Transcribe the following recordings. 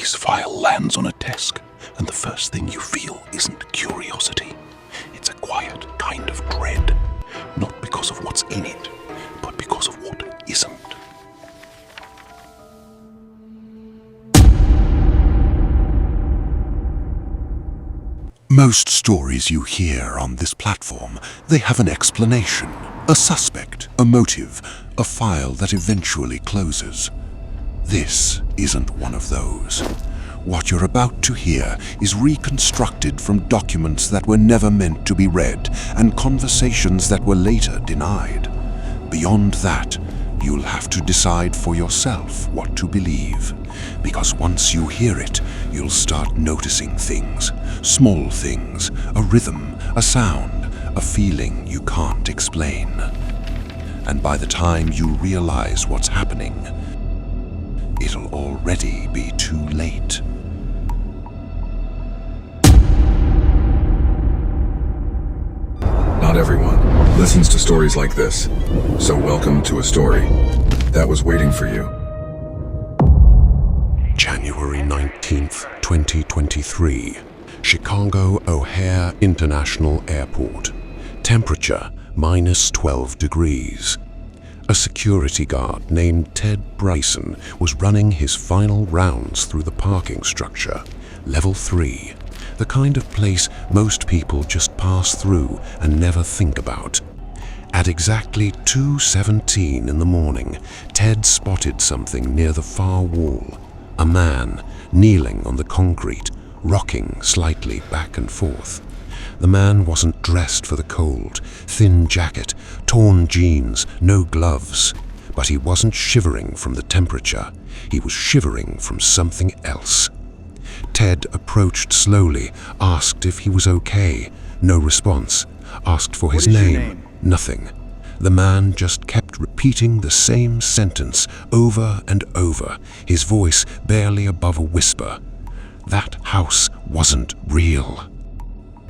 case file lands on a desk, and the first thing you feel isn't curiosity. It's a quiet kind of dread, not because of what's in it, but because of what isn't. Most stories you hear on this platform, they have an explanation, a suspect, a motive, a file that eventually closes. This isn't one of those. What you're about to hear is reconstructed from documents that were never meant to be read and conversations that were later denied. Beyond that, you'll have to decide for yourself what to believe. Because once you hear it, you'll start noticing things, small things, a rhythm, a sound, a feeling you can't explain. And by the time you realize what's happening, it'll already be too late. Not everyone listens to stories like this, so welcome to a story that was waiting for you. January 19th, 2023. Chicago O'Hare International Airport. Temperature -12 degrees. A security guard named Ted Bryson was running his final rounds through the parking structure, level 3, the kind of place most people just pass through and never think about. At exactly 2:17 in the morning, Ted spotted something near the far wall. A man kneeling on the concrete, rocking slightly back and forth. The man wasn't dressed for the cold, thin jacket, torn jeans, no gloves. But he wasn't shivering from the temperature. He was shivering from something else. Ted approached slowly, asked if he was okay. No response. Asked for his name. Nothing. The man just kept repeating the same sentence over and over, his voice barely above a whisper. That house wasn't real.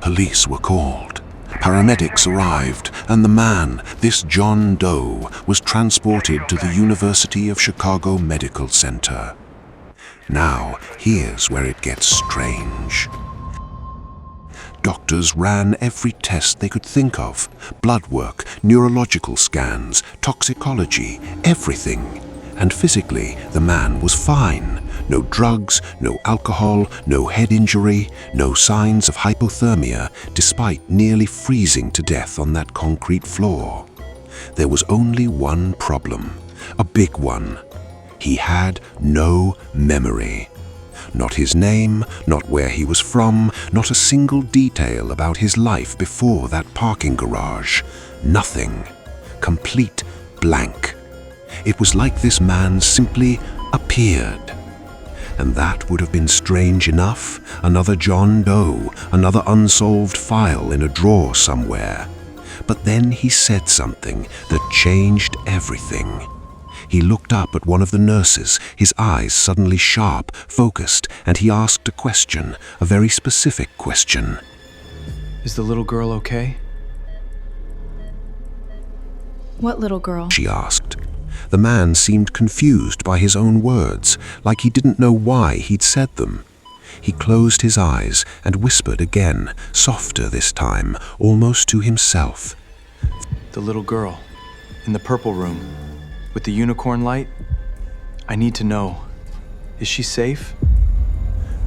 Police were called. Paramedics arrived, and the man, this John Doe, was transported to the University of Chicago Medical Center. Now, here's where it gets strange. Doctors ran every test they could think of. Blood work, neurological scans, toxicology, everything. And physically, the man was fine. No drugs, no alcohol, no head injury, no signs of hypothermia, despite nearly freezing to death on that concrete floor. There was only one problem, a big one. He had no memory. Not his name, not where he was from, not a single detail about his life before that parking garage. Nothing. Complete blank. It was like this man simply appeared. And that would have been strange enough. Another John Doe, another unsolved file in a drawer somewhere. But then he said something that changed everything. He looked up at one of the nurses, his eyes suddenly sharp, focused, and he asked a question, a very specific question. Is the little girl okay? What little girl? She asked. The man seemed confused by his own words, like he didn't know why he'd said them. He closed his eyes and whispered again, softer this time, almost to himself. The little girl, in the purple room, with the unicorn light? I need to know. Is she safe?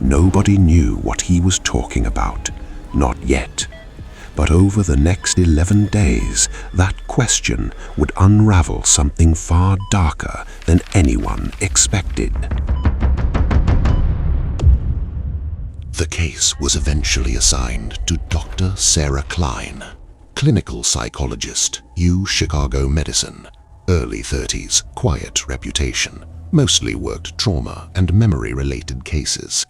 Nobody knew what he was talking about. Not yet. But over the next 11 days, that question would unravel something far darker than anyone expected. The case was eventually assigned to Dr. Sarah Kline, clinical psychologist, Chicago Medicine. Early 30s, quiet reputation, mostly worked trauma and memory-related cases.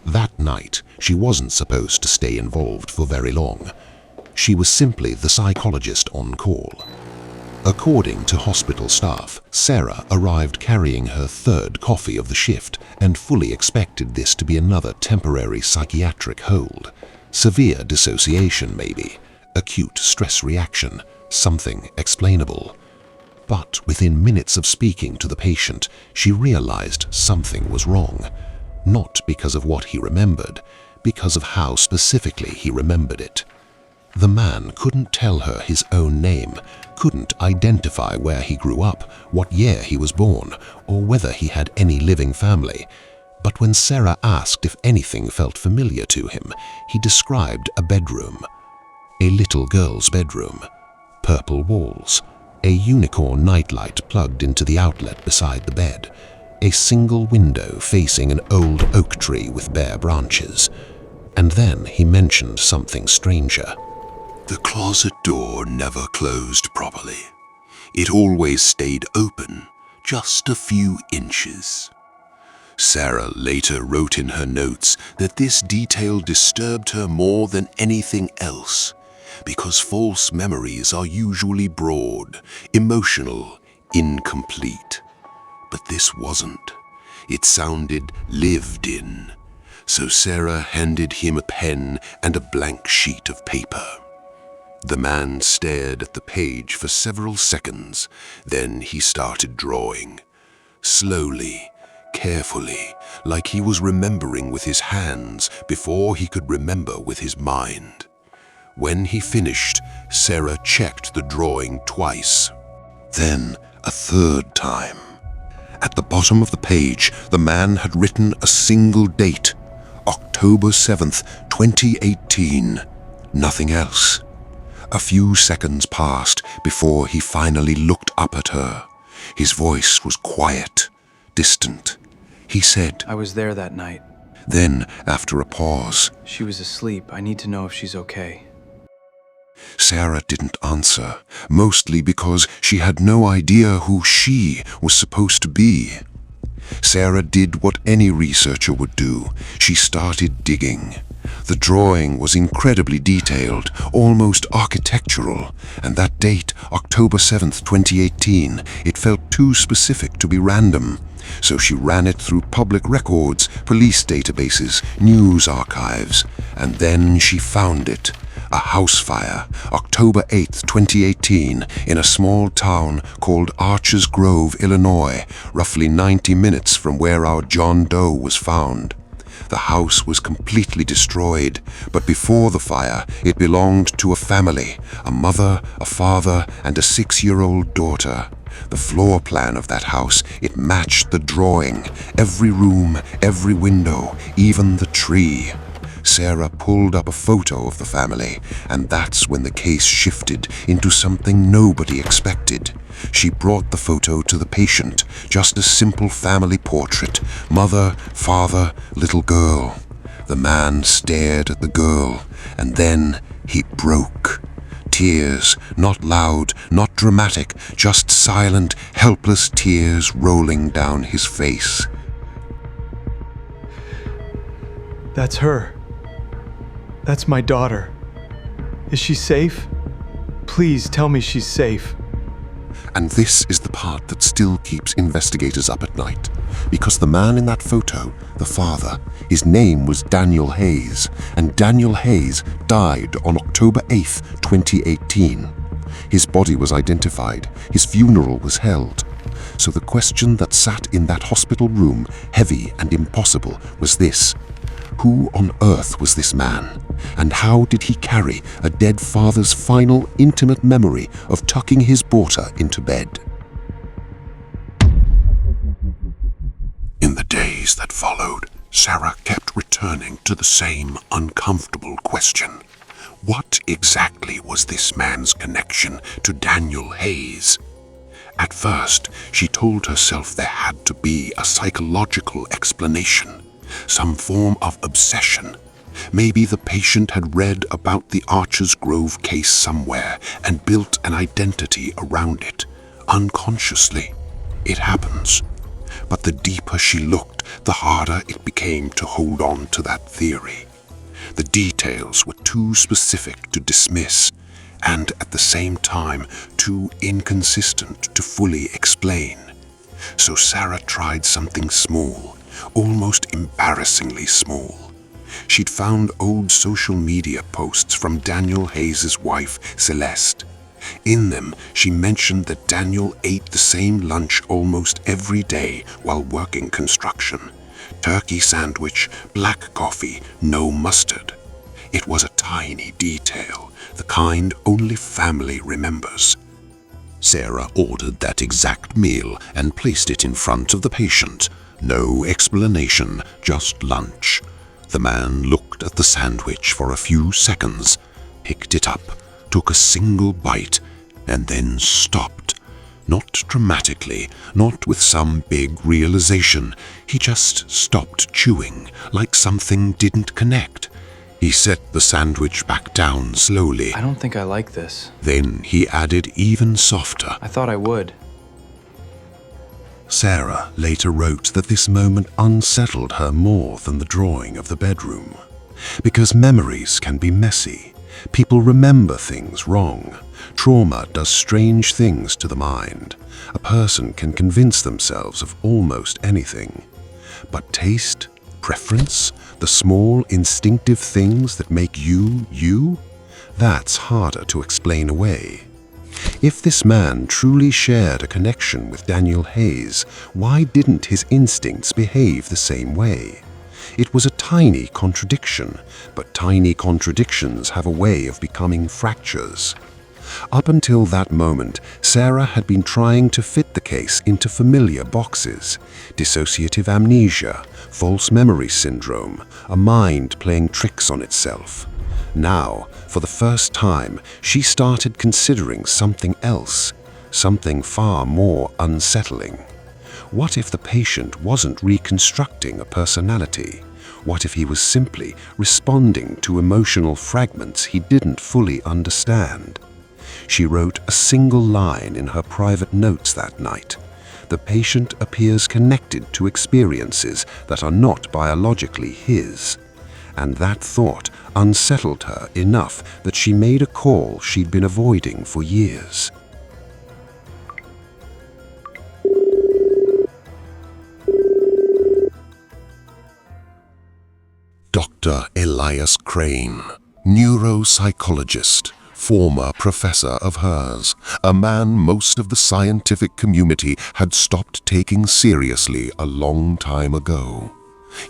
That night, she wasn't supposed to stay involved for very long. She was simply the psychologist on call. According to hospital staff, Sarah arrived carrying her third coffee of the shift and fully expected this to be another temporary psychiatric hold. Severe dissociation, maybe. Acute stress reaction. Something explainable. But within minutes of speaking to the patient, she realized something was wrong. not because of what he remembered, because of how specifically he remembered it. The man couldn't tell her his own name, couldn't identify where he grew up, what year he was born, or whether he had any living family. But when Sarah asked if anything felt familiar to him, he described a bedroom. A little girl's bedroom. Purple walls. A unicorn nightlight plugged into the outlet beside the bed. A single window facing an old oak tree with bare branches. And then he mentioned something stranger. The closet door never closed properly. It always stayed open, just a few inches. Sarah later wrote in her notes that this detail disturbed her more than anything else, because false memories are usually broad, emotional, incomplete. But this wasn't. It sounded lived in. So Sarah handed him a pen and a blank sheet of paper. The man stared at the page for several seconds. Then he started drawing. Slowly, carefully, like he was remembering with his hands before he could remember with his mind. When he finished, Sarah checked the drawing twice. Then a third time. At the bottom of the page, the man had written a single date, October 7th, 2018. Nothing else. A few seconds passed before he finally looked up at her. His voice was quiet, distant. He said, I was there that night. Then, after a pause, She was asleep. I need to know if she's okay. Sarah didn't answer, mostly because she had no idea who she was supposed to be. Sarah did what any researcher would do. She started digging. The drawing was incredibly detailed, almost architectural, and that date, October 7th, 2018, it felt too specific to be random. So she ran it through public records, police databases, news archives, and then she found it. A house fire, October 8th, 2018, in a small town called Arches Grove, Illinois, roughly 90 minutes from where our John Doe was found. The house was completely destroyed, but before the fire, it belonged to a family, a mother, a father, and a 6-year-old daughter. The floor plan of that house, it matched the drawing, every room, every window, even the tree. Sarah pulled up a photo of the family, and that's when the case shifted into something nobody expected. She brought the photo to the patient, just a simple family portrait, mother, father, little girl. The man stared at the girl, and then he broke. Tears, not loud, not dramatic, just silent, helpless tears rolling down his face. That's her. That's my daughter. Is she safe? Please tell me she's safe. And this is the part that still keeps investigators up at night, because the man in that photo, the father, his name was Daniel Hayes, and Daniel Hayes died on October 8th, 2018. His body was identified, his funeral was held. So the question that sat in that hospital room, heavy and impossible, was this: who on earth was this man? And how did he carry a dead father's final intimate memory of tucking his daughter into bed? In the days that followed, Sarah kept returning to the same uncomfortable question. What exactly was this man's connection to Daniel Hayes? At first, she told herself there had to be a psychological explanation, some form of obsession. Maybe the patient had read about the Arches Grove case somewhere and built an identity around it, unconsciously. It happens. But the deeper she looked, the harder it became to hold on to that theory. The details were too specific to dismiss, and at the same time too inconsistent to fully explain. So Sarah tried something small, almost embarrassingly small. She'd found old social media posts from Daniel Hayes' wife, Celeste. In them, she mentioned that Daniel ate the same lunch almost every day while working construction. turkey sandwich, black coffee, no mustard. It was a tiny detail, the kind only family remembers. Sarah ordered that exact meal and placed it in front of the patient. No explanation, just lunch. The man looked at the sandwich for a few seconds, picked it up, took a single bite, and then stopped. Not dramatically, not with some big realization. He just stopped chewing, like something didn't connect. He set the sandwich back down slowly. I don't think I like this. Then he added even softer. I thought I would. Sarah later wrote that this moment unsettled her more than the drawing of the bedroom. Because memories can be messy. People remember things wrong. Trauma does strange things to the mind. A person can convince themselves of almost anything. But taste, preference, the small instinctive things that make you, you, that's harder to explain away. If this man truly shared a connection with Daniel Hayes, why didn't his instincts behave the same way? It was a tiny contradiction, but tiny contradictions have a way of becoming fractures. Up until that moment, Sarah had been trying to fit the case into familiar boxes: dissociative amnesia, false memory syndrome, a mind playing tricks on itself. Now, for the first time, she started considering something else, something far more unsettling. What if the patient wasn't reconstructing a personality? What if he was simply responding to emotional fragments he didn't fully understand? She wrote a single line in her private notes that night. The patient appears connected to experiences that are not biologically his. And that thought unsettled her enough that she made a call she'd been avoiding for years. Dr. Elias Crane, neuropsychologist, former professor of hers, a man most of the scientific community had stopped taking seriously a long time ago.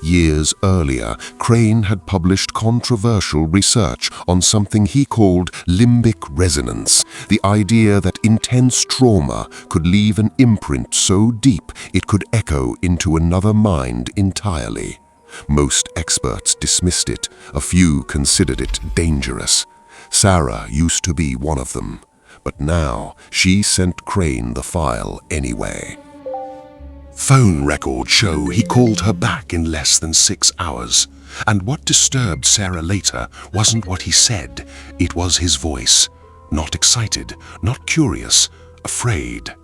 Years earlier, Crane had published controversial research on something he called limbic resonance, the idea that intense trauma could leave an imprint so deep it could echo into another mind entirely. Most experts dismissed it, a few considered it dangerous. Sarah used to be one of them, but now she sent Crane the file anyway. Phone records show he called her back in less than 6 hours, and what disturbed Sarah later wasn't what he said, it was his voice. Not excited, not curious, afraid.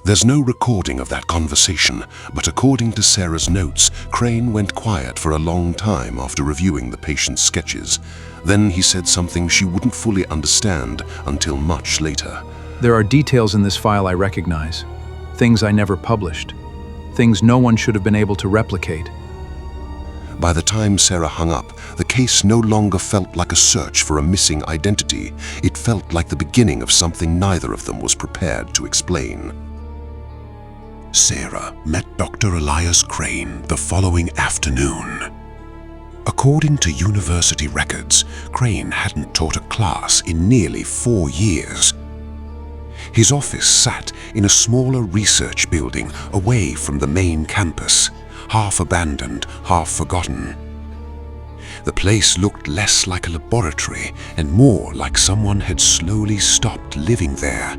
There's no recording of that conversation, but according to Sarah's notes, Crane went quiet for a long time after reviewing the patient's sketches. Then he said something she wouldn't fully understand until much later. There are details in this file I recognize. Things I never published. Things no one should have been able to replicate. By the time Sarah hung up, the case no longer felt like a search for a missing identity. It felt like the beginning of something neither of them was prepared to explain. Sarah met Dr. Elias Crane the following afternoon. According to university records, Crane hadn't taught a class in nearly 4 years. His office sat in a smaller research building away from the main campus, half abandoned, half forgotten. The place looked less like a laboratory and more like someone had slowly stopped living there.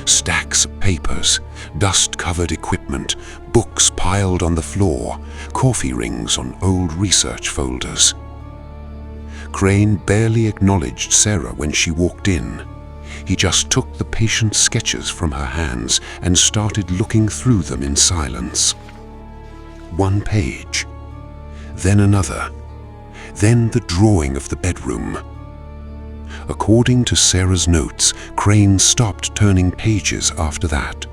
Stacks of papers, dust-covered equipment, books piled on the floor, coffee rings on old research folders. Crane barely acknowledged Sarah when she walked in. He just took the patient's sketches from her hands and started looking through them in silence. One page, then another, then the drawing of the bedroom. According to Sarah's notes, Crane stopped turning pages after that.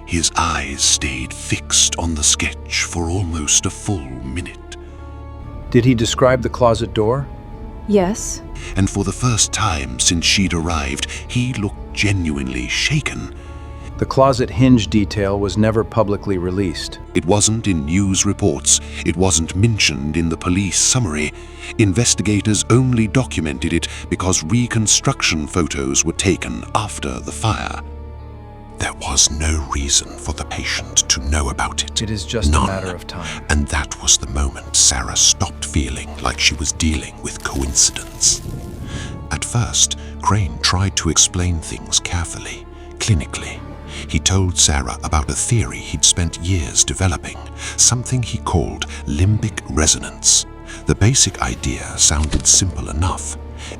His eyes stayed fixed on the sketch for almost a full minute. Did he describe the closet door? Yes. And for the first time since she'd arrived, he looked genuinely shaken. The closet hinge detail was never publicly released. It wasn't in news reports. It wasn't mentioned in the police summary. Investigators only documented it because reconstruction photos were taken after the fire. There was no reason for the patient to know about it. It is just None. a matter of time. And that was the moment Sarah stopped feeling like she was dealing with coincidence. At first, Crane tried to explain things carefully, clinically. He told Sarah about a theory he'd spent years developing, something he called limbic resonance. The basic idea sounded simple enough.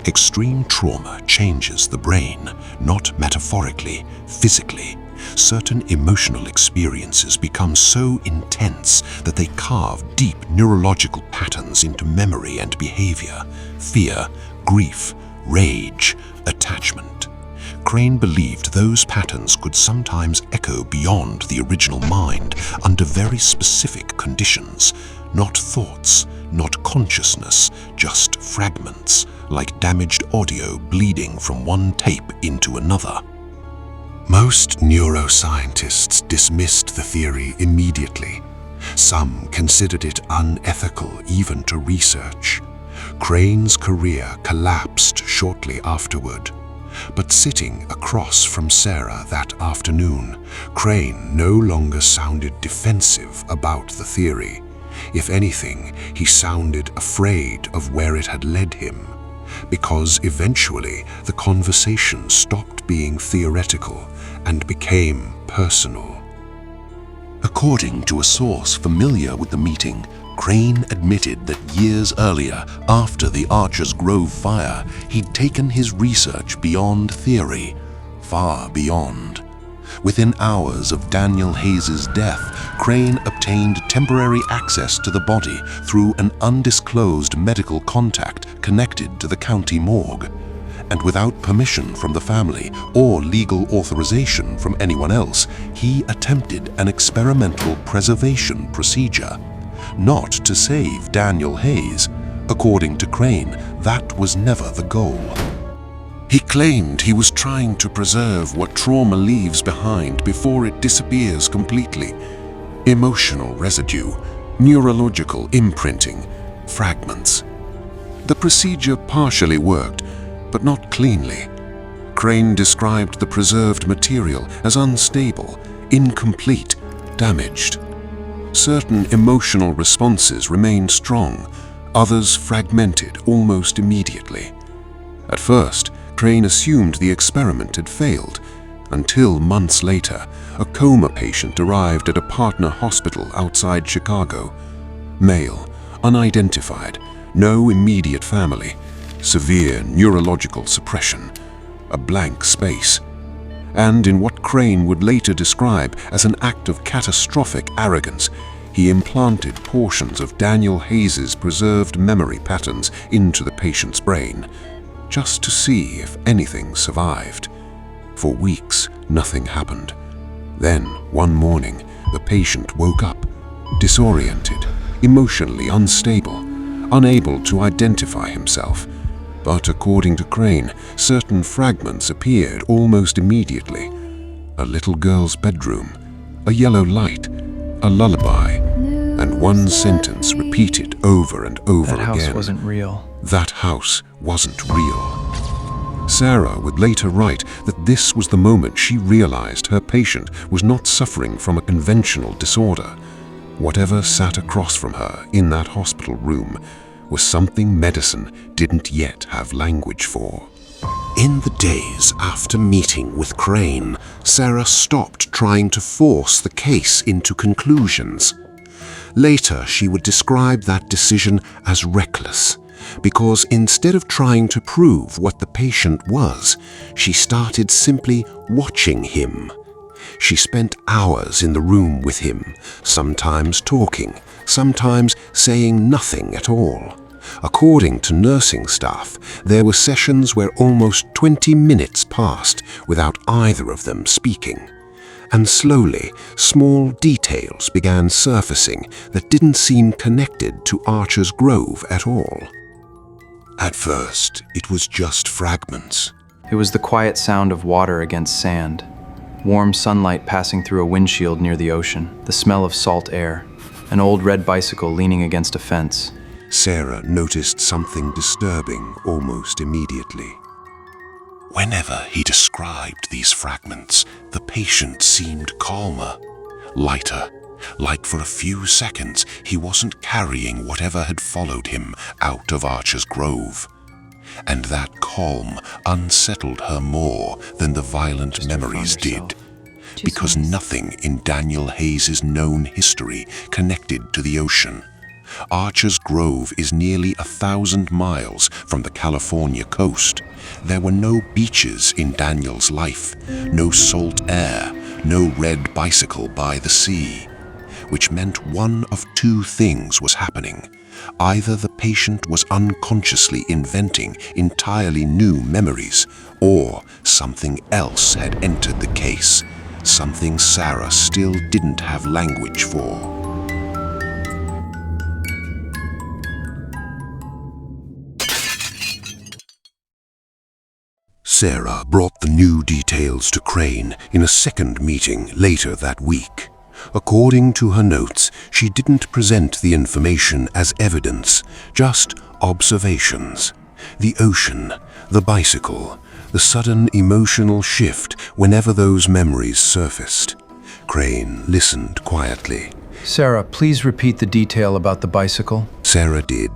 Extreme trauma changes the brain, not metaphorically, physically. Certain emotional experiences become so intense that they carve deep neurological patterns into memory and behavior: fear, grief, rage, attachment. Crane believed those patterns could sometimes echo beyond the original mind under very specific conditions. Not thoughts, not consciousness, just fragments, like damaged audio bleeding from one tape into another. Most neuroscientists dismissed the theory immediately. Some considered it unethical even to research. Crane's career collapsed shortly afterward. But sitting across from Sarah that afternoon, Crane no longer sounded defensive about the theory. If anything, he sounded afraid of where it had led him, because eventually the conversation stopped being theoretical and became personal. According to a source familiar with the meeting, Crane admitted that years earlier, after the Archer's Grove fire, he'd taken his research beyond theory, far beyond. Within hours of Daniel Hayes' death, Crane obtained temporary access to the body through an undisclosed medical contact connected to the county morgue. And without permission from the family or legal authorization from anyone else, he attempted an experimental preservation procedure. Not to save Daniel Hayes. According to Crane, that was never the goal. He claimed he was trying to preserve what trauma leaves behind before it disappears completely. Emotional residue, neurological imprinting, fragments. The procedure partially worked, but not cleanly. Crane described the preserved material as unstable, incomplete, damaged. Certain emotional responses remained strong, others fragmented almost immediately. At first, Crane assumed the experiment had failed, until months later, a coma patient arrived at a partner hospital outside Chicago. Male, unidentified, no immediate family, severe neurological suppression, a blank space. And in what Crane would later describe as an act of catastrophic arrogance, he implanted portions of Daniel Hayes' preserved memory patterns into the patient's brain, just to see if anything survived. For weeks, nothing happened. Then, one morning, the patient woke up, disoriented, emotionally unstable, unable to identify himself. But according to Crane, certain fragments appeared almost immediately. A little girl's bedroom, a yellow light, a lullaby, and one sentence repeated over and over again. That house wasn't real. That house wasn't real. Sarah would later write that this was the moment she realized her patient was not suffering from a conventional disorder. Whatever sat across from her in that hospital room was something medicine didn't yet have language for. In the days after meeting with Crane, Sarah stopped trying to force the case into conclusions. Later, she would describe that decision as reckless, because instead of trying to prove what the patient was, she started simply watching him. She spent hours in the room with him, sometimes talking, sometimes saying nothing at all. According to nursing staff, there were sessions where almost 20 minutes passed without either of them speaking. And slowly, small details began surfacing that didn't seem connected to Archer's Grove at all. At first, it was just fragments. It was the quiet sound of water against sand, Warm sunlight passing through a windshield near the ocean, the smell of salt air, an old red bicycle leaning against a fence. Sarah noticed something disturbing almost immediately. Whenever he described these fragments, the patient seemed calmer, lighter, like for a few seconds he wasn't carrying whatever had followed him out of Archer's Grove. And that calm unsettled her more than the violent memories did, because nothing in Daniel Hayes' known history connected to the ocean. Archer's Grove is nearly 1,000 miles from the California coast. There were no beaches in Daniel's life, no salt air, no red bicycle by the sea, which meant one of two things was happening. Either the patient was unconsciously inventing entirely new memories, or something else had entered the case, something Sarah still didn't have language for. Sarah brought the new details to Crane in a second meeting later that week. According to her notes, she didn't present the information as evidence, just observations. The ocean, the bicycle, the sudden emotional shift whenever those memories surfaced. Crane listened quietly. Sarah, please repeat the detail about the bicycle. Sarah did,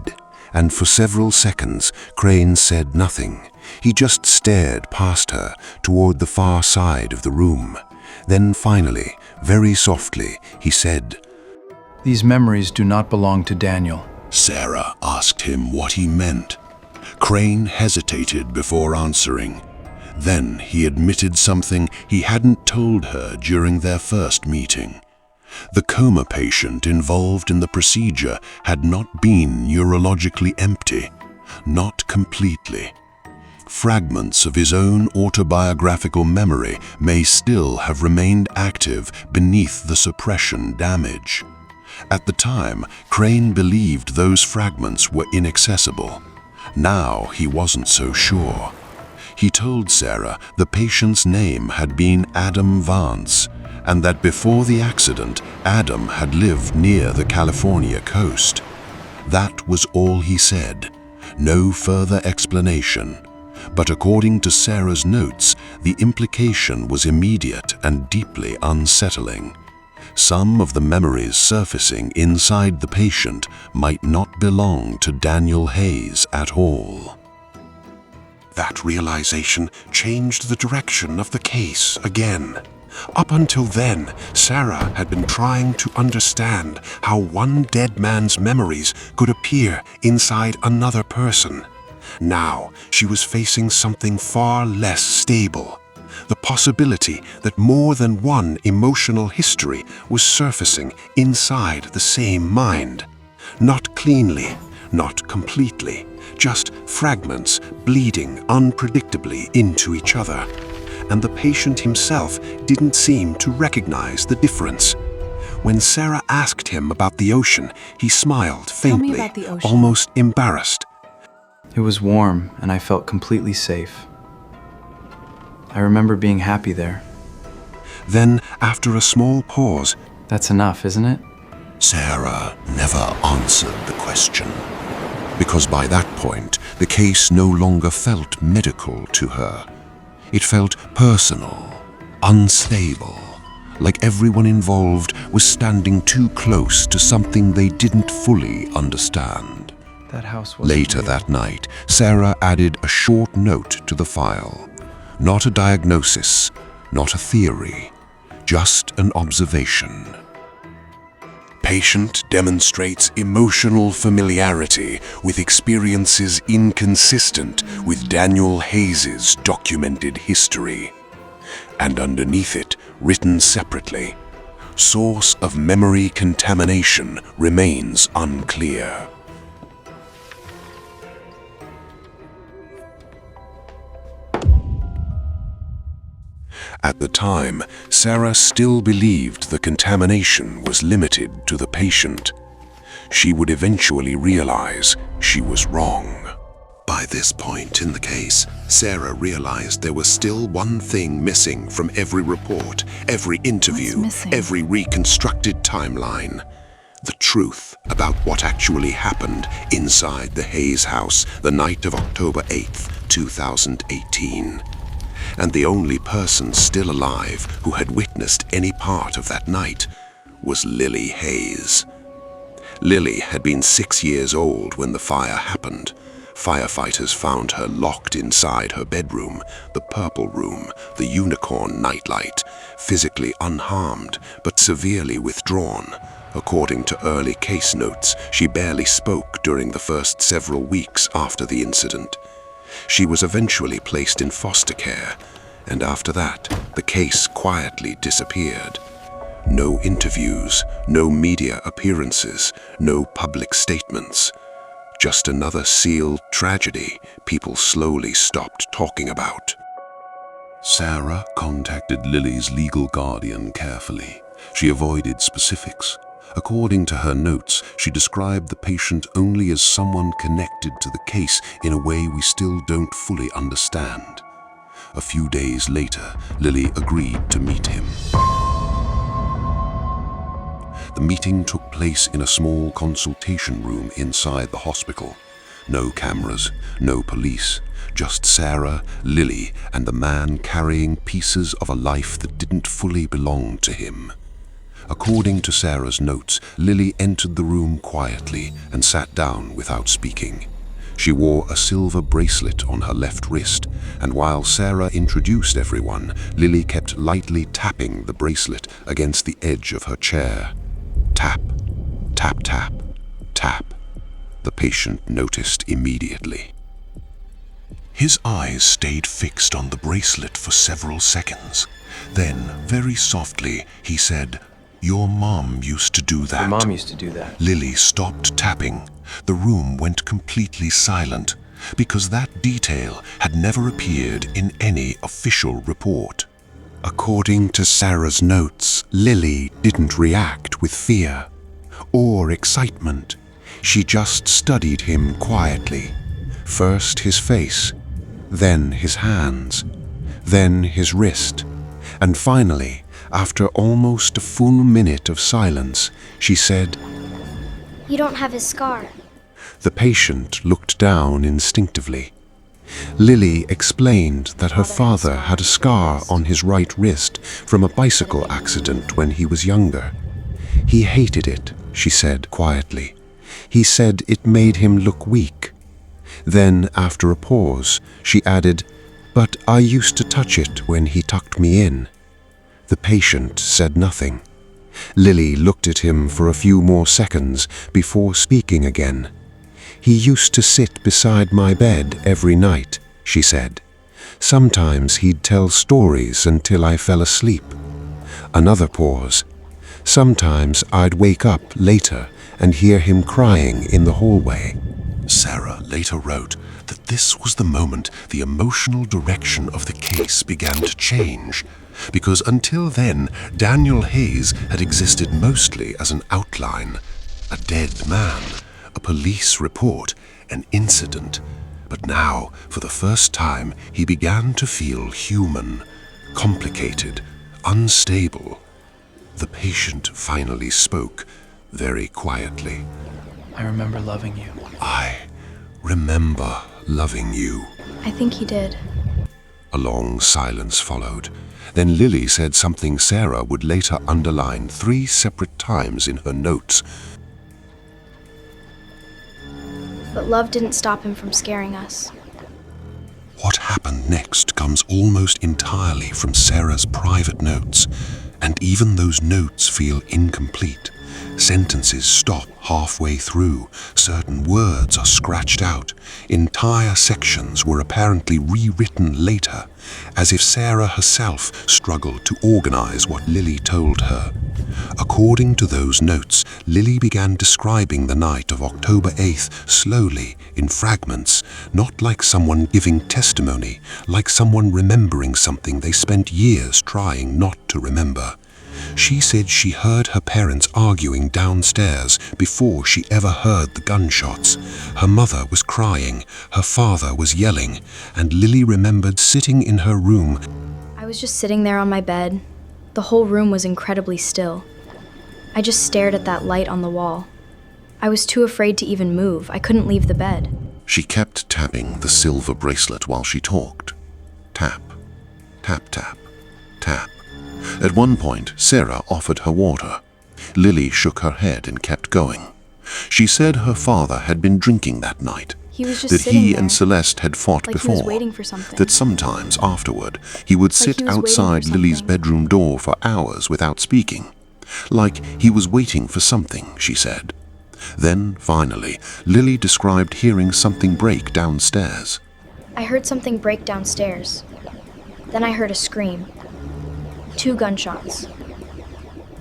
and for several seconds, Crane said nothing. He just stared past her toward the far side of the room. Then finally, very softly, he said, "These memories do not belong to Daniel." Sarah asked him what he meant. Crane hesitated before answering. Then he admitted something he hadn't told her during their first meeting. The coma patient involved in the procedure had not been neurologically empty, not completely. Fragments of his own autobiographical memory may still have remained active beneath the suppression damage. At the time, Crane believed those fragments were inaccessible. Now he wasn't so sure. He told Sarah the patient's name had been Adam Vance, and that before the accident, Adam had lived near the California coast. That was all he said. No further explanation. But according to Sarah's notes, the implication was immediate and deeply unsettling. Some of the memories surfacing inside the patient might not belong to Daniel Hayes at all. That realization changed the direction of the case again. Up until then, Sarah had been trying to understand how one dead man's memories could appear inside another person. Now, she was facing something far less stable. The possibility that more than one emotional history was surfacing inside the same mind. Not cleanly, not completely, just fragments bleeding unpredictably into each other. And the patient himself didn't seem to recognize the difference. When Sarah asked him about the ocean, he smiled faintly, Tell me about the ocean. almost embarrassed. It was warm, and I felt completely safe. I remember being happy there. Then, after a small pause, That's enough, isn't it? Sarah never answered the question. Because by that point, the case no longer felt medical to her. It felt personal, unstable, like everyone involved was standing too close to something they didn't fully understand. That house was Later that night, Sarah added a short note to the file. Not a diagnosis, not a theory, just an observation. Patient demonstrates emotional familiarity with experiences inconsistent with Daniel Hayes' documented history. And underneath it, written separately, source of memory contamination remains unclear. At the time, Sarah still believed the contamination was limited to the patient. She would eventually realize she was wrong. By this point in the case, Sarah realized there was still one thing missing from every report, every interview, What's missing? every reconstructed timeline. The truth about what actually happened inside the Hayes house the night of October 8th, 2018. And the only person still alive who had witnessed any part of that night was Lily Hayes. Lily had been 6 years old when the fire happened. Firefighters found her locked inside her bedroom, the purple room, the unicorn nightlight, physically unharmed but severely withdrawn. According to early case notes, she barely spoke during the first several weeks after the incident. She was eventually placed in foster care, and after that, the case quietly disappeared. No interviews, no media appearances, no public statements. Just another sealed tragedy people slowly stopped talking about. Sarah contacted Lily's legal guardian carefully. She avoided specifics. According to her notes, she described the patient only as someone connected to the case in a way we still don't fully understand. A few days later, Lily agreed to meet him. The meeting took place in a small consultation room inside the hospital. No cameras, no police, just Sarah, Lily, and the man carrying pieces of a life that didn't fully belong to him. According to Sarah's notes, Lily entered the room quietly and sat down without speaking. She wore a silver bracelet on her left wrist, and while Sarah introduced everyone, Lily kept lightly tapping the bracelet against the edge of her chair. Tap, tap, tap, tap. The patient noticed immediately. His eyes stayed fixed on the bracelet for several seconds. Then, very softly, he said, "Your mom used to do that." Your mom used to do that. Lily stopped tapping. The room went completely silent, because that detail had never appeared in any official report. According to Sarah's notes, Lily didn't react with fear or excitement. She just studied him quietly. First his face, then his hands, then his wrist, and finally, after almost a full minute of silence, she said, "You don't have his scar." The patient looked down instinctively. Lily explained that her father had a scar on his right wrist from a bicycle accident when he was younger. He hated it, she said quietly. He said it made him look weak. Then, after a pause, she added, "But I used to touch it when he tucked me in." The patient said nothing. Lily looked at him for a few more seconds before speaking again. "He used to sit beside my bed every night," she said. "Sometimes he'd tell stories until I fell asleep." Another pause. "Sometimes I'd wake up later and hear him crying in the hallway." Sarah later wrote that this was the moment the emotional direction of the case began to change, because until then, Daniel Hayes had existed mostly as an outline, a dead man, a police report, an incident. But now, for the first time, he began to feel human, complicated, unstable. The patient finally spoke, very quietly. I remember loving you. "I remember loving you." I think he did. A long silence followed. Then Lily said something Sarah would later underline 3 separate times in her notes. But love didn't stop him from scaring us. What happened next comes almost entirely from Sarah's private notes, and even those notes feel incomplete. Sentences stop halfway through, certain words are scratched out, entire sections were apparently rewritten later, as if Sarah herself struggled to organize what Lily told her. According to those notes, Lily began describing the night of October 8th slowly, in fragments, not like someone giving testimony, like someone remembering something they spent years trying not to remember. She said she heard her parents arguing downstairs before she ever heard the gunshots. Her mother was crying, her father was yelling, and Lily remembered sitting in her room. I was just sitting there on my bed. The whole room was incredibly still. I just stared at that light on the wall. I was too afraid to even move. I couldn't leave the bed. She kept tapping the silver bracelet while she talked. Tap, tap, tap, tap. At one point, Sarah offered her water. Lily shook her head and kept going. She said her father had been drinking that night, He was just that sitting he there, and Celeste had fought like he before, was waiting for something. that sometimes afterward he would sit he was waiting for outside Lily's something. bedroom door for hours without speaking. Like he was waiting for something, she said. Then, finally, Lily described hearing something break downstairs. I heard something break downstairs. Then I heard a scream. 2 gunshots.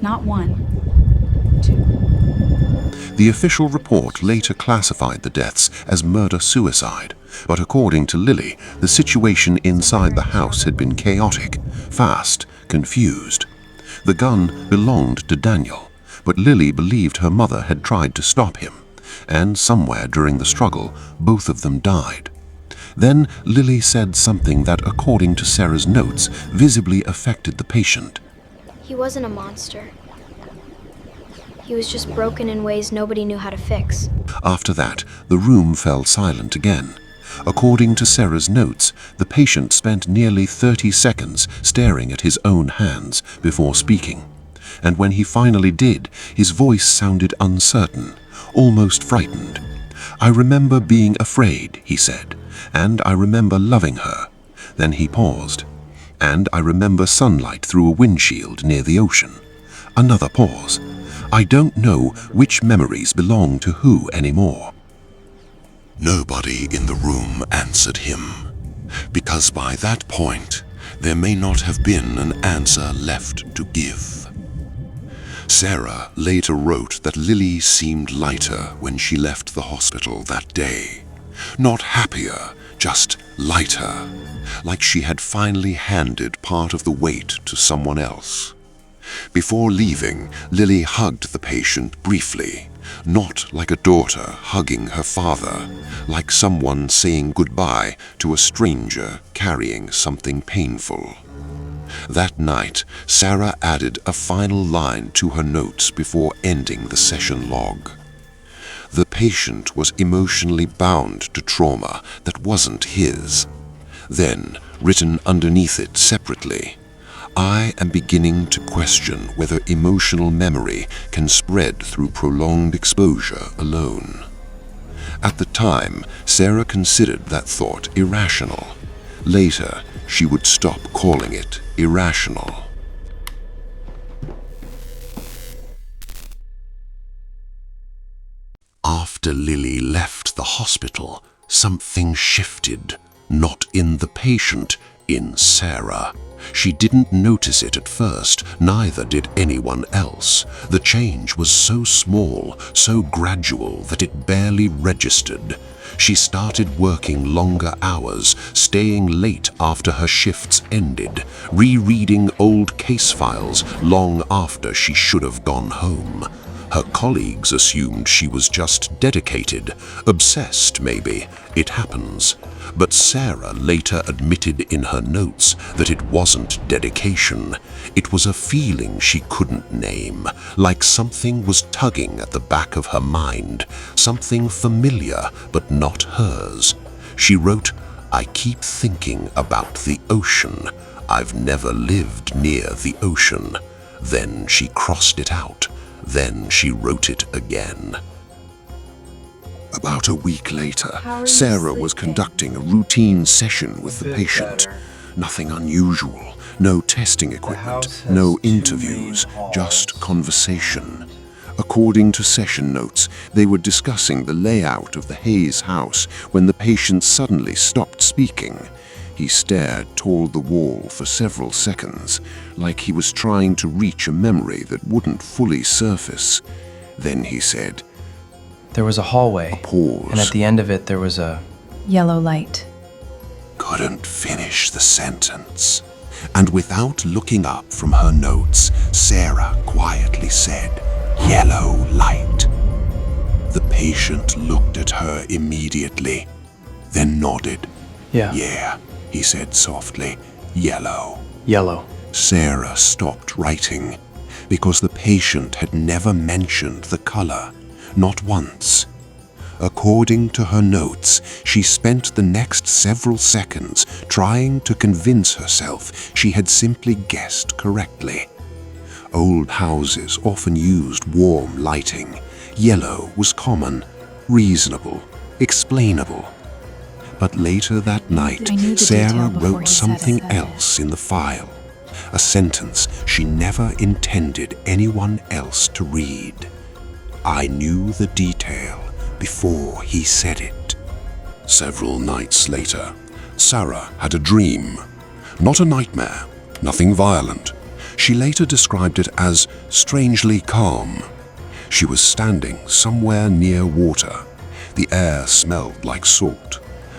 Not 1, 2. The official report later classified the deaths as murder-suicide, but according to Lily, the situation inside the house had been chaotic, fast, confused. The gun belonged to Daniel, but Lily believed her mother had tried to stop him, and somewhere during the struggle, both of them died. Then Lily said something that, according to Sarah's notes, visibly affected the patient. He wasn't a monster. He was just broken in ways nobody knew how to fix. After that, the room fell silent again. According to Sarah's notes, the patient spent nearly 30 seconds staring at his own hands before speaking. And when he finally did, his voice sounded uncertain, almost frightened. "I remember being afraid," he said, "and I remember loving her." Then he paused. "And I remember sunlight through a windshield near the ocean." Another pause. "I don't know which memories belong to who anymore." Nobody in the room answered him, because by that point, there may not have been an answer left to give. Sarah later wrote that Lily seemed lighter when she left the hospital that day. Not happier, just lighter, like she had finally handed part of the weight to someone else. Before leaving, Lily hugged the patient briefly, not like a daughter hugging her father, like someone saying goodbye to a stranger carrying something painful. That night, Sarah added a final line to her notes before ending the session log. The patient was emotionally bound to trauma that wasn't his. Then, written underneath it separately, "I am beginning to question whether emotional memory can spread through prolonged exposure alone." At the time, Sarah considered that thought irrational. Later, she would stop calling it irrational. After Lily left the hospital, something shifted, not in the patient, in Sarah. She didn't notice it at first, neither did anyone else. The change was so small, so gradual that it barely registered. She started working longer hours, staying late after her shifts ended, rereading old case files long after she should have gone home. Her colleagues assumed she was just dedicated, obsessed maybe, it happens. But Sarah later admitted in her notes that it wasn't dedication. It was a feeling she couldn't name, like something was tugging at the back of her mind, something familiar but not hers. She wrote, "I keep thinking about the ocean. I've never lived near the ocean." Then she crossed it out. Then she wrote it again. About a week later, Sarah was conducting a routine session with the patient. Nothing unusual, no testing equipment, no interviews, just conversation. According to session notes, they were discussing the layout of the Hayes house when the patient suddenly stopped speaking. He stared toward the wall for several seconds, like he was trying to reach a memory that wouldn't fully surface. Then he said, There was a hallway, pause. and at the end of it there was a... Yellow light. Couldn't finish the sentence. and without looking up from her notes, Sarah quietly said, "Yellow light." The patient looked at her immediately, then nodded. Yeah. He said softly, "Yellow." Yellow. Sarah stopped writing because the patient had never mentioned the color, not once. According to her notes, she spent the next several seconds trying to convince herself she had simply guessed correctly. Old houses often used warm lighting. Yellow was common, reasonable, explainable. But later that night, I knew the Sarah detail before wrote he said something it. else in the file. A sentence she never intended anyone else to read. "I knew the detail before he said it." Several nights later, Sarah had a dream. Not a nightmare, nothing violent. She later described it as strangely calm. She was standing somewhere near water. The air smelled like salt.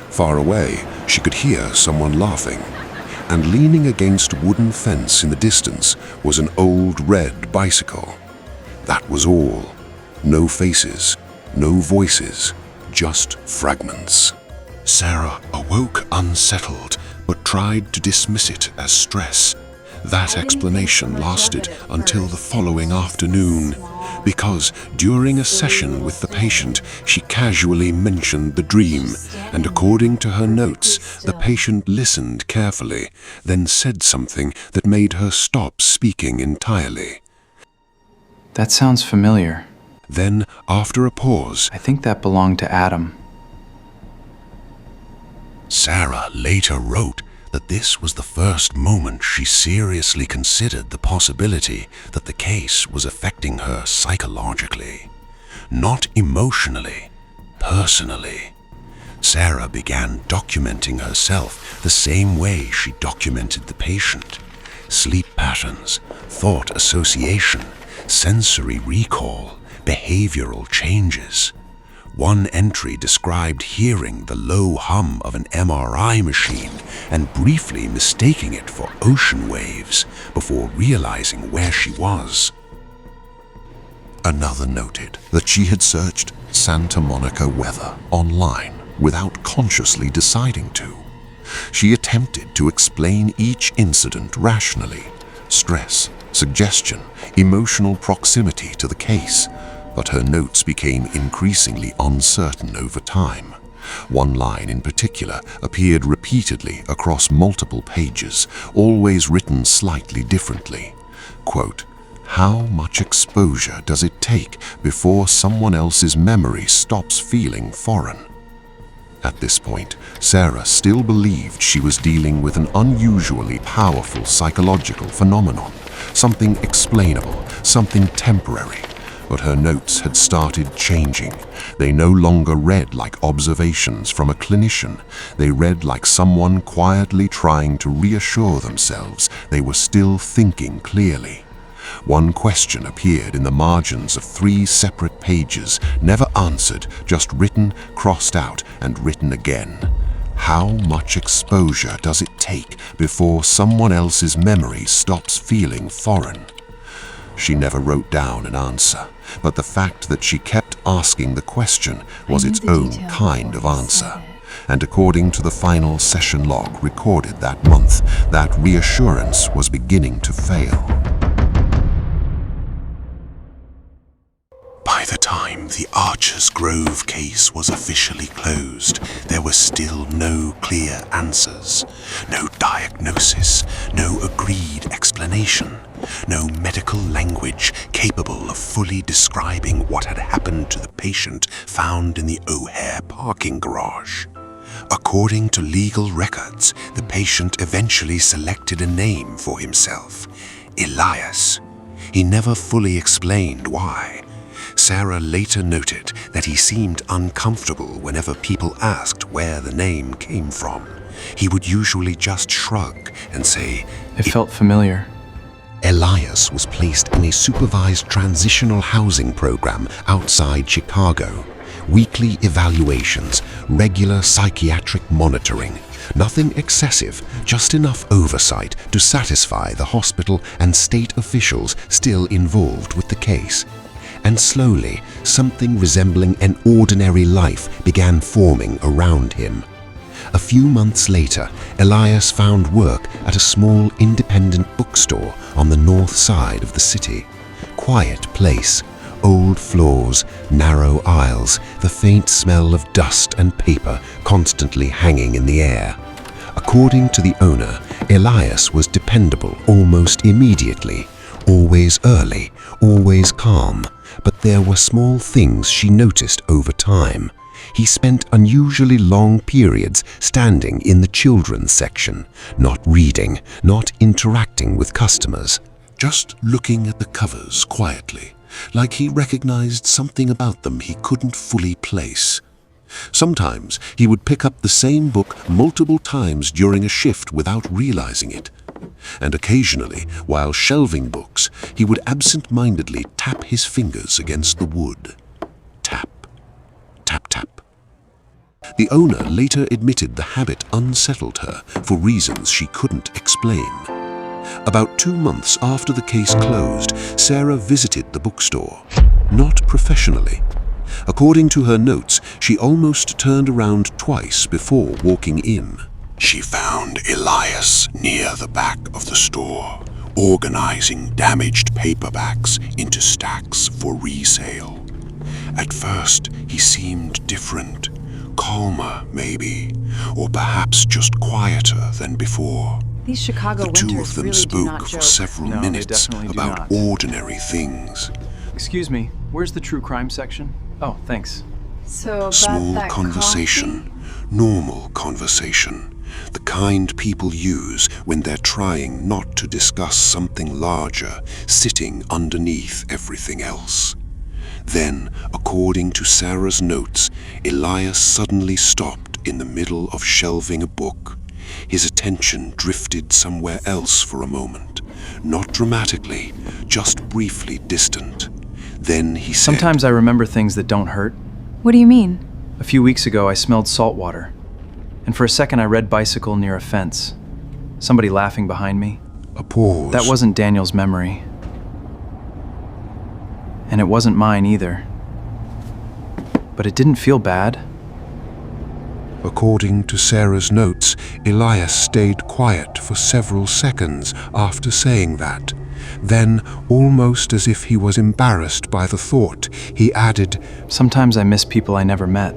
Far away, she could hear someone laughing. And leaning against a wooden fence in the distance was an old red bicycle. That was all. No faces, no voices, just fragments. Sarah awoke unsettled, but tried to dismiss it as stress. That explanation lasted until the following afternoon, because during a session with the patient, she casually mentioned the dream, and according to her notes, the patient listened carefully, then said something that made her stop speaking entirely. That sounds familiar. Then, after a pause, I think that belonged to Adam. Sarah later wrote that this was the first moment she seriously considered the possibility that the case was affecting her psychologically, not emotionally, personally. Sarah began documenting herself the same way she documented the patient. Sleep patterns, thought association, sensory recall, behavioral changes. One entry described hearing the low hum of an MRI machine and briefly mistaking it for ocean waves before realizing where she was. Another noted that she had searched Santa Monica weather online without consciously deciding to. She attempted to explain each incident rationally: stress, suggestion, emotional proximity to the case. But her notes became increasingly uncertain over time. One line in particular appeared repeatedly across multiple pages, always written slightly differently. Quote, "How much exposure does it take before someone else's memory stops feeling foreign?" At this point, Sarah still believed she was dealing with an unusually powerful psychological phenomenon, something explainable, something temporary. But her notes had started changing. They no longer read like observations from a clinician. They read like someone quietly trying to reassure themselves they were still thinking clearly. One question appeared in the margins of 3 separate pages, never answered, just written, crossed out, and written again. How much exposure does it take before someone else's memory stops feeling foreign? She never wrote down an answer, but the fact that she kept asking the question was its own kind of answer. And according to the final session log recorded that month, that reassurance was beginning to fail. By the time the Archers Grove case was officially closed, there were still no clear answers, no diagnosis, no agreed explanation, no medical language capable of fully describing what had happened to the patient found in the O'Hare parking garage. According to legal records, the patient eventually selected a name for himself, Elias. He never fully explained why. Sarah later noted that he seemed uncomfortable whenever people asked where the name came from. He would usually just shrug and say, It felt familiar. Elias was placed in a supervised transitional housing program outside Chicago. Weekly evaluations, regular psychiatric monitoring, Nothing excessive, just enough oversight to satisfy the hospital and state officials still involved with the case. And slowly, something resembling an ordinary life began forming around him. A few months later, Elias found work at a small independent bookstore on the north side of the city. Quiet place, old floors, narrow aisles, the faint smell of dust and paper constantly hanging in the air. According to the owner, Elias was dependable almost immediately, always early, always calm, but there were small things she noticed over time. He spent unusually long periods standing in the children's section, not reading, not interacting with customers, just looking at the covers quietly, like he recognized something about them he couldn't fully place. Sometimes he would pick up the same book multiple times during a shift without realizing it. And occasionally, while shelving books, he would absent-mindedly tap his fingers against the wood. Tap, tap, tap. The owner later admitted the habit unsettled her for reasons she couldn't explain. About 2 months after the case closed, Sarah visited the bookstore. Not professionally. According to her notes, she almost turned around twice before walking in. She found Elias near the back of the store, organizing damaged paperbacks into stacks for resale. At first, he seemed different, calmer maybe, or perhaps just quieter than before. These Chicago The two winters of them really do not spoke for joke. several No, they minutes definitely do about not. ordinary things. Excuse me, where's the true crime section? Oh, thanks. So about Small that conversation, normal conversation, the kind people use when they're trying not to discuss something larger sitting underneath everything else. Then, according to Sarah's notes, Elias suddenly stopped in the middle of shelving a book. His attention drifted somewhere else for a moment, not dramatically, just briefly distant. Then he said, Sometimes I remember things that don't hurt. What do you mean? A few weeks ago, I smelled salt water. And for a second, I read bicycle near a fence. Somebody laughing behind me. A pause. That wasn't Daniel's memory. And it wasn't mine either. But it didn't feel bad. According to Sarah's notes, Elias stayed quiet for several seconds after saying that. Then, almost as if he was embarrassed by the thought, he added, Sometimes I miss people I never met.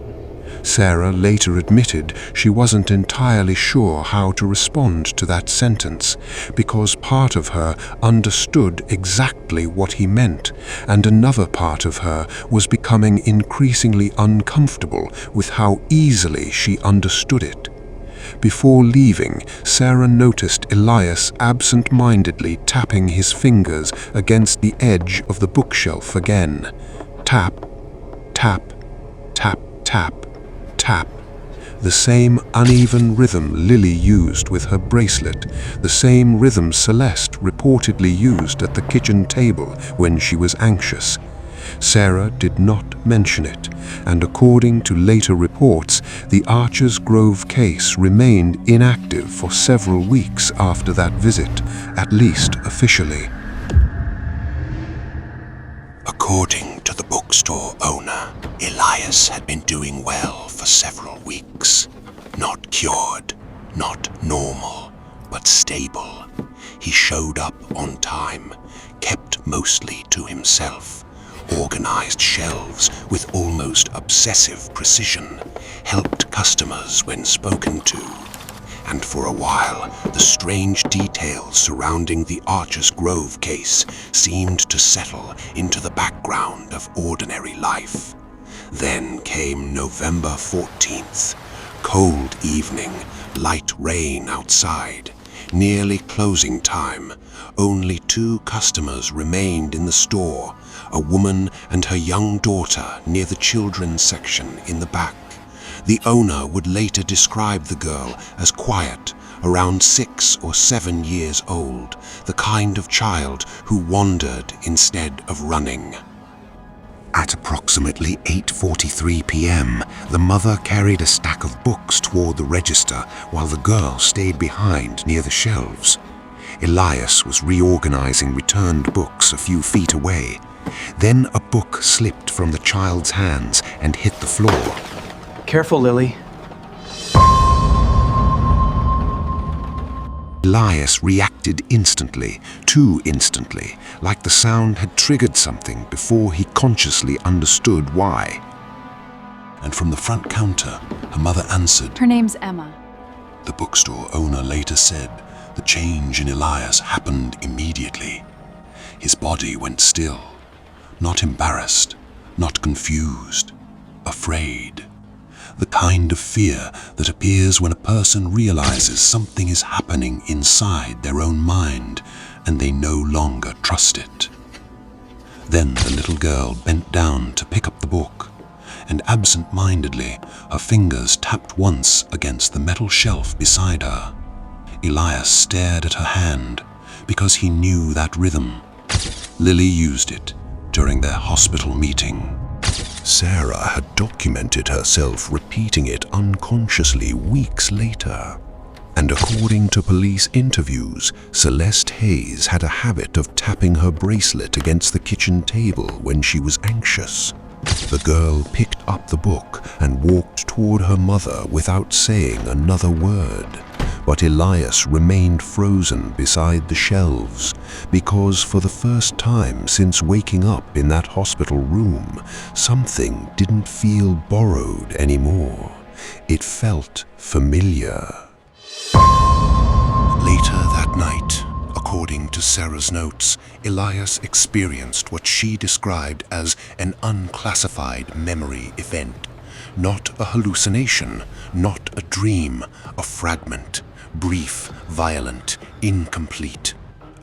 Sarah later admitted she wasn't entirely sure how to respond to that sentence, because part of her understood exactly what he meant, and another part of her was becoming increasingly uncomfortable with how easily she understood it. Before leaving, Sarah noticed Elias absent-mindedly tapping his fingers against the edge of the bookshelf again. Tap, tap, tap, tap, tap. The same uneven rhythm Lily used with her bracelet, the same rhythm Celeste reportedly used at the kitchen table when she was anxious. Sarah did not mention it, and according to later reports, the Archers Grove case remained inactive for several weeks after that visit, at least officially. According to the bookstore owner, Elias had been doing well for several weeks. Not cured, not normal, but stable. He showed up on time, kept mostly to himself, organized shelves with almost obsessive precision, helped customers when spoken to. And for a while, the strange details surrounding the Archers Grove case seemed to settle into the background of ordinary life. Then came November 14th. Cold evening, light rain outside. Nearly closing time. Only 2 customers remained in the store, a woman and her young daughter near the children's section in the back. The owner would later describe the girl as quiet, around 6 or 7 years old, the kind of child who wandered instead of running. At approximately 8:43 p.m., the mother carried a stack of books toward the register while the girl stayed behind near the shelves. Elias was reorganizing returned books a few feet away. Then a book slipped from the child's hands and hit the floor. Careful, Lily. Elias reacted instantly, too instantly, like the sound had triggered something before he consciously understood why. And from the front counter, her mother answered. Her name's Emma. The bookstore owner later said the change in Elias happened immediately. His body went still, not embarrassed, not confused, afraid. The kind of fear that appears when a person realizes something is happening inside their own mind and they no longer trust it. Then the little girl bent down to pick up the book, and absent-mindedly her fingers tapped once against the metal shelf beside her. Elias stared at her hand because he knew that rhythm. Lily used it during their hospital meeting. Sarah had documented herself repeating it unconsciously weeks later. And according to police interviews, Celeste Hayes had a habit of tapping her bracelet against the kitchen table when she was anxious. The girl picked up the book and walked toward her mother without saying another word. But Elias remained frozen beside the shelves because for the first time since waking up in that hospital room, something didn't feel borrowed anymore. It felt familiar. Later that night, according to Sarah's notes, Elias experienced what she described as an unclassified memory event. Not a hallucination, not a dream, a fragment. Brief, violent, incomplete.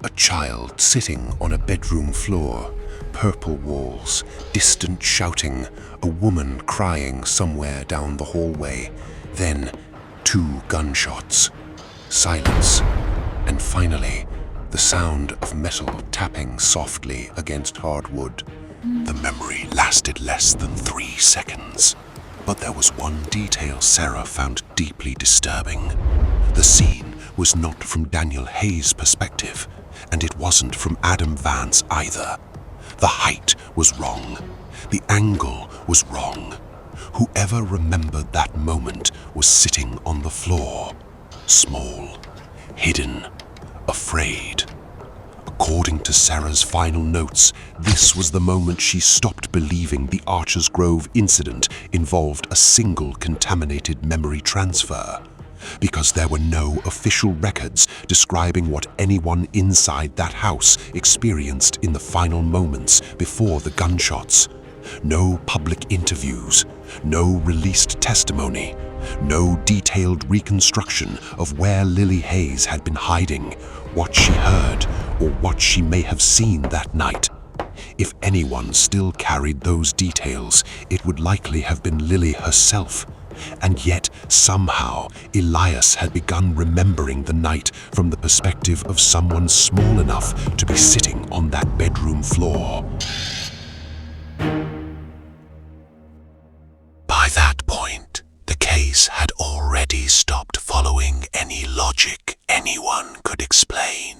A child sitting on a bedroom floor, purple walls, distant shouting, a woman crying somewhere down the hallway, then 2 gunshots, silence, and finally, the sound of metal tapping softly against hardwood. The memory lasted less than 3 seconds. But there was one detail Sarah found deeply disturbing. The scene was not from Daniel Hayes' perspective, and it wasn't from Adam Vance either. The height was wrong. The angle was wrong. Whoever remembered that moment was sitting on the floor, small, hidden, afraid. According to Sarah's final notes, this was the moment she stopped believing the Archers Grove incident involved a single contaminated memory transfer, because there were no official records describing what anyone inside that house experienced in the final moments before the gunshots. No public interviews, no released testimony, no detailed reconstruction of where Lily Hayes had been hiding, what she heard, or what she may have seen that night. If anyone still carried those details, it would likely have been Lily herself. And yet, somehow, Elias had begun remembering the night from the perspective of someone small enough to be sitting on that bedroom floor. By that point, the case had already stopped following any logic anyone could explain.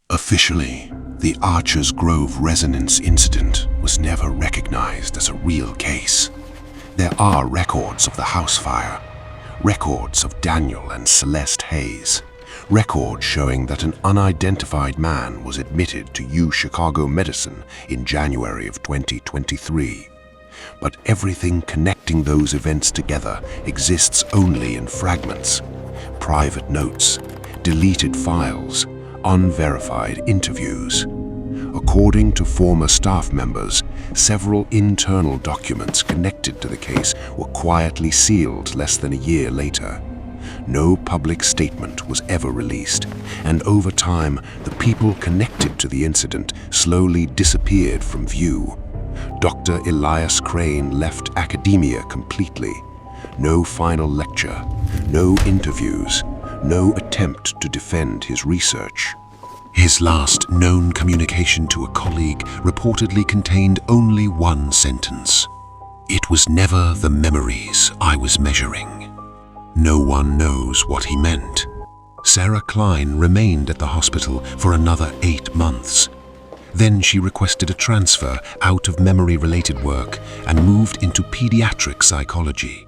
Officially, the Archers Grove resonance incident was never recognized as a real case. There are records of the house fire, records of Daniel and Celeste Hayes, records showing that an unidentified man was admitted to UChicago Medicine in January of 2023. But everything connecting those events together exists only in fragments, private notes, deleted files, unverified interviews. According to former staff members, several internal documents connected to the case were quietly sealed less than a year later. No public statement was ever released, and over time, the people connected to the incident slowly disappeared from view. Dr. Elias Crane left academia completely. No final lecture, no interviews, no attempt to defend his research. His last known communication to a colleague reportedly contained only one sentence. "It was never the memories I was measuring." No one knows what he meant. Sarah Kline remained at the hospital for another 8 months. Then she requested a transfer out of memory-related work and moved into pediatric psychology.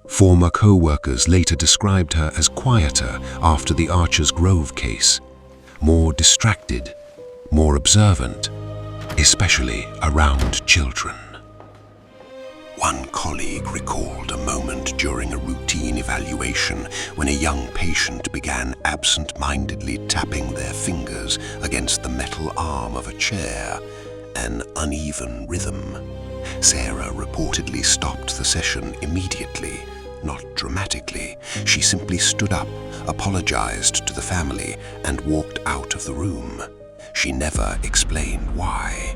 Former co-workers later described her as quieter after the Archers Grove case, more distracted, more observant, especially around children. One colleague recalled a moment during a routine evaluation when a young patient began absent-mindedly tapping their fingers against the metal arm of a chair, an uneven rhythm. Sarah reportedly stopped the session immediately, not dramatically. She simply stood up, apologized to the family, and walked out of the room. She never explained why.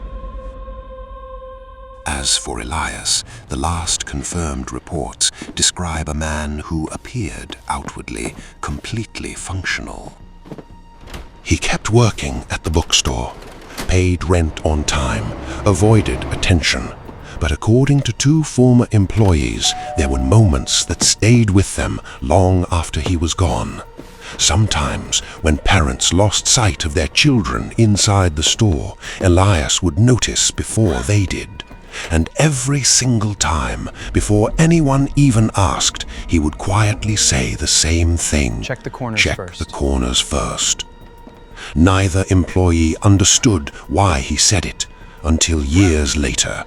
As for Elias, the last confirmed reports describe a man who appeared outwardly completely functional. He kept working at the bookstore, paid rent on time, avoided attention. But according to 2 former employees, there were moments that stayed with them long after he was gone. Sometimes, when parents lost sight of their children inside the store, Elias would notice before they did. And every single time, before anyone even asked, he would quietly say the same thing. Check the corners Check first. the corners first. Neither employee understood why he said it until years later,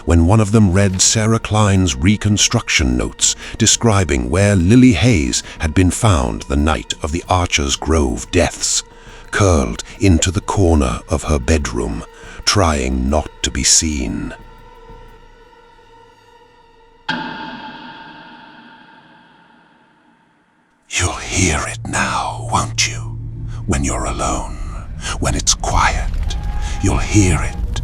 when one of them read Sarah Kline's reconstruction notes describing where Lily Hayes had been found the night of the Archers Grove deaths, curled into the corner of her bedroom, trying not to be seen. You'll hear it now, won't you? When you're alone, when it's quiet, you'll hear it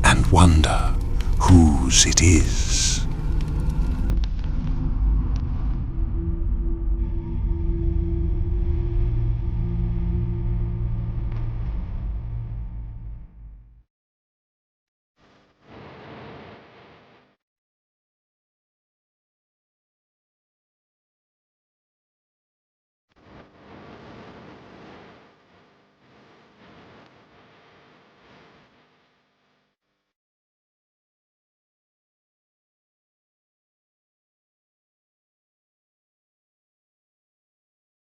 and wonder whose it is.